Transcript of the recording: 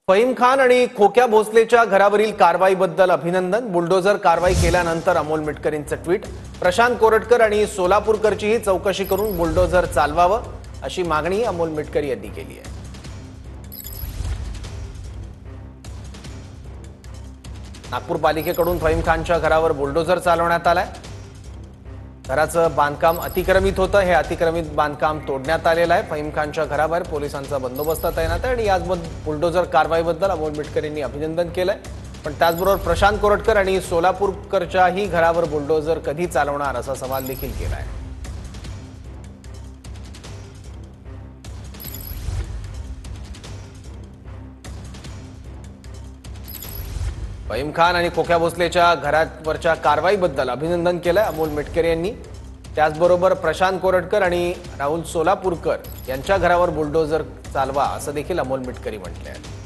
फहीम खान आणि खोक्या भोसलेच्या घरावरील कारवाईबद्दल अभिनंदन। बुलडोझर कारवाई केल्यानंतर अमोल मिटकरींचं ट्विट। प्रशांत कोरटकर आणि सोलापूरकरचीही चौकशी करून बुलडोझर चालवावं अशी मागणी अमोल मिटकरी यांनी केली आहे। नागपूर पालिकेकडून फहीम खानच्या घरावर बुलडोझर चालवण्यात आलाय। घराचं बांधकाम अतिक्रमित होतं। हे अतिक्रमित बांधकाम तोडण्यात आलेलं आहे। फहीम खानच्या घराबाहेर पोलिसांचा बंदोबस्त तैनात आहे आणि याच बुलडोझर कारवाईबद्दल अमोल मिटकरींनी अभिनंदन केलंय। पण त्याचबरोबर प्रशांत कोरटकर आणि सोलापूरकरच्याही घरावर बुलडोझर कधी चालवणार असा सवाल देखील केलाय। फहीम खान आणि खोक्या भोसलेच्या घरावरच्या कारवाईबद्दल अभिनंदन केलंय अमोल मिटकरी यांनी। त्याचबरोबर प्रशांत कोरटकर आणि राहुल सोलापूरकर यांच्या घरावर बुलडोझर चालवा असं देखील अमोल मिटकरी म्हटले आहे।